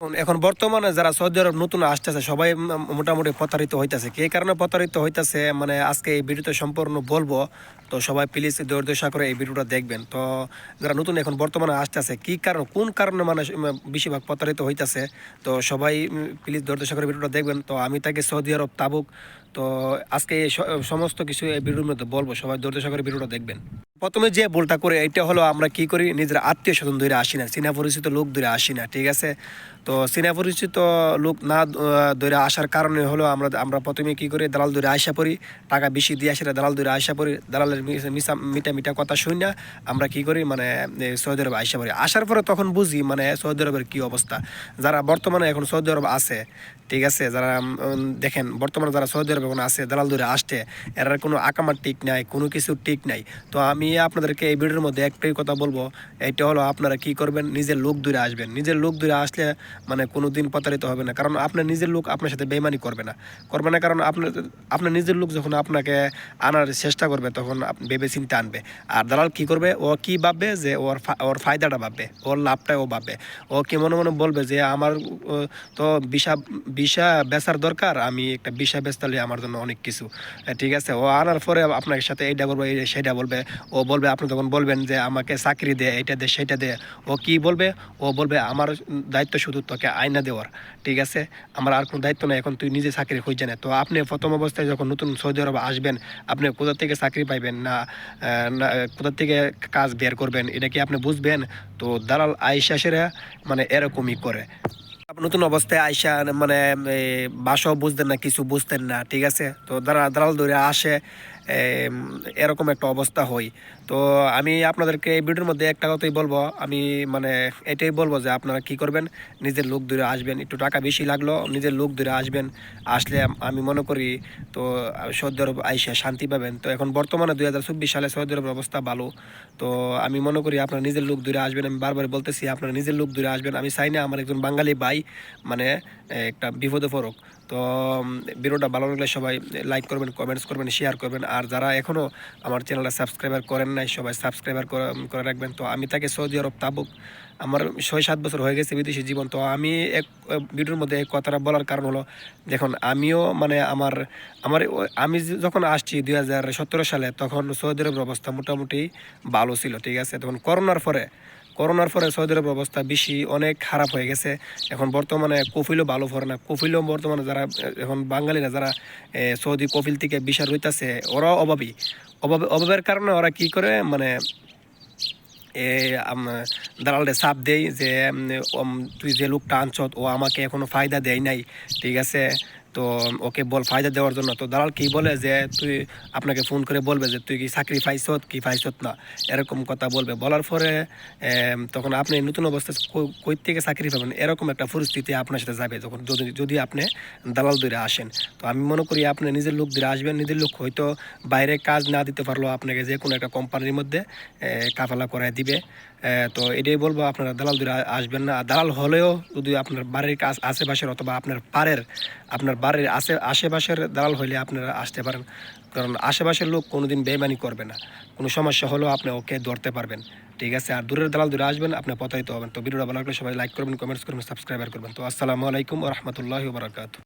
এখন বর্তমানে যারা সৌদি আরব নতুন আসতেছে সবাই মোটামুটি প্রতারিত হইতেছে। কে কারণে প্রতারিত হইতেছে মানে আজকে এই ভিডিওতে সম্পূর্ণ বলবো। তো সবাই প্লিজ ধৈর্য করে এই ভিডিওটা দেখবেন। তো যারা নতুন এখন বর্তমানে আসতেছে কি কারণ কোন কারণে মানে বেশিরভাগ প্রতারিত হইতেছে, তো সবাই প্লিজ ধৈর্য করে ভিডিওটা দেখবেন। তো আমি তাকে সৌদি আরব তাবুক, তো আজকে এই সমস্ত কিছু এই ভিডিওর মধ্যে বলবো, সবাই ধৈর্য করে ভিডিওটা দেখবেন। প্রথমে যে ভুলটা করে এটা হলো আমরা কি করি, নিজের আত্মীয় স্বজন ধরে আসি না, চীনা পরিচিত লোক ধরে আসি না, ঠিক আছে। তো চীনা পরিচিত লোক না ধরে আসার কারণে হলো আমরা আমরা প্রথমে কি করি, দালাল ধরে আসা পড়ি, টাকা বেশি দিয়ে আসি, দালাল ধরে আসা পড়ি, দালালের মিঠা মিঠা কথা শুনি না, আমরা কি করি মানে সৌদি আরব আসা পড়ি। আসার পরে তখন বুঝি মানে সৌদি আরবের কী অবস্থা। যারা বর্তমানে এখন সৌদি আরব আছে, ঠিক আছে, যারা দেখেন বর্তমানে যারা সৌদি আরব এখন আছে দালাল ধরে আসছে, এর কোনো আকামার ঠিক নাই, কোনো কিছু ঠিক নাই। তো আমি আপনাদেরকে এই ভিডিওর মধ্যে একটাই কথা বলবো, এইটা হলো আপনারা কি করবেন, নিজের লোক দূরে আসবেন। নিজের লোক দূরে আসলে মানে কোনো দিন প্রতারিত হবে না, কারণ আপনার নিজের লোক আপনার সাথে বেইমানি করবে না, কারণ আপনার নিজের লোক যখন আপনাকে আনার চেষ্টা করবে তখন ভেবে চিন্তে আনবে। আর দালাল কি করবে, ও কি ভাববে যে ওর ফায়দাটা ভাববে, ওর লাভটাই ও ভাববে। ও কি মনে মনে বলবে যে আমার তো বিষা বিষা বেচার দরকার, আমি একটা বিষা বেচতালে আমার জন্য অনেক কিছু, ঠিক আছে। ও আনার পরে আপনার সাথে এইটা করবো সেইটা বলবে। ও বলবে, আপনি তখন বলবেন যে আমাকে চাকরি দে, এইটা দে সেইটা দে। ও কি বলবে, ও বলবে আমার দায়িত্ব শুধু তোকে আয়না দেওয়ার, ঠিক আছে, আমার আর কোনো দায়িত্ব নেই, এখন তুই নিজে চাকরি খুঁজে নে। তো আপনি প্রথম অবস্থায় যখন নতুন সৌদি আরব আসবেন, আপনি কোথা থেকে চাকরি পাইবেন না কোথা থেকে কাজ বের করবেন, এটা কি আপনি বুঝবেন? তো দালাল আইসাসেরা মানে এরকমই করে। নতুন অবস্থায় আইসা মানে ভাষাও বুঝতেন না, কিছু বুঝতেন না, ঠিক আছে। তো দালাল ধরে আসে, এরকম একটা অবস্থা হয়। তো আমি আপনাদেরকে এই ভিডিওর মধ্যে একটা কথাই বলবো, আমি মানে এটাই বলবো যে আপনারা কি করবেন, নিজের লোক ধরে আসবেন। একটু টাকা বেশি লাগলো নিজের লোক ধরে আসবেন, আসলে আমি মনে করি তো সৌদি আরব আইসা শান্তি পাবেন। তো এখন বর্তমানে 2024 সালে সৌদি আরবের অবস্থা ভালো। তো আমি মনে করি আপনার নিজের লোক ধরে আসবেন। আমি বারবার বলতেছি আপনার নিজের লোক ধরে আসবেন। আমি চাই না আমার একজন বাঙালি ভাই মানে একটা বিপদে পড়ুক। তো ভিডিওটা ভালো লাগলে সবাই লাইক করবেন, কমেন্টস করবেন, শেয়ার করবেন। আর যারা এখনও আমার চ্যানেলটা সাবস্ক্রাইবার করেন নাই সবাই সাবস্ক্রাইবার করে রাখবেন। তো আমি তাকে সৌদি আরব তাবুক, আমার 6-7 বছর হয়ে গেছে বিদেশি জীবন। তো আমি এক ভিডিওর মধ্যে এই কথাটা বলার কারণ হলো, দেখুন আমিও মানে আমি যখন আসছি 2017 সালে, তখন সৌদি আরবের অবস্থা মোটামুটি ভালো ছিল, ঠিক আছে। তখন করোনার পরে সৌদি আরবের অবস্থা বেশি অনেক খারাপ হয়ে গেছে। এখন বর্তমানে কফিলও ভালো পড়ে না, কফিলও বর্তমানে যারা এখন বাঙালিরা যারা সৌদি কফিল থেকে ভিসা রইতেছে, ওরাও অভাবের কারণে ওরা কি করে মানে দালালে চাপ দেয় যে তুই যে লোকটা আনছ ও আমাকে এখনো ফায়দা দেয় নাই, ঠিক আছে, তো ওকে বল ফায়দা দেওয়ার জন্য। তো দালাল কি বলে যে তুই আপনাকে ফোন করে বলবে যে তুই কি চাকরি পাইছত কি পাইছত না, এরকম কথা বলবে। বলার পরে তখন আপনি নতুন অবস্থায় কই থেকে চাকরি পাবেন, এরকম একটা পরিস্থিতি আপনার সাথে যাবে যখন যদি আপনি দালাল ধরে আসেন। তো আমি মনে করি আপনি নিজের লোক ধরে আসবেন। নিজের লোক হয়তো বাইরে কাজ না দিতে পারলেও আপনাকে যে কোনো একটা কোম্পানির মধ্যে কাফালা করায় দিবে। তো এটাই বলবো, আপনারা দালাল ধরে আসবেন না। দালাল হলেও যদি আপনার বাড়ির কাজ আশেপাশের অথবা আপনার বাড়ির আশেপাশের দালাল হইলে আপনারা আসতে পারেন, কারণ আশেপাশের লোক কোনোদিন বেইমানি করবে না। কোনো সমস্যা হলেও আপনি ওকে ধরতে পারবেন, ঠিক আছে। আর দূরের দালাল ধরে আসবেন, আপনি প্রতারিত হবেন। তো ভিডিওটা ভালো লাগলে সবাই লাইক করবেন, কমেন্টস করবেন, সাবস্ক্রাইবার করবেন। তো আসসালামু আলাইকুম ওয়া রাহমাতুল্লাহি ওয়া বারাকাতুহু।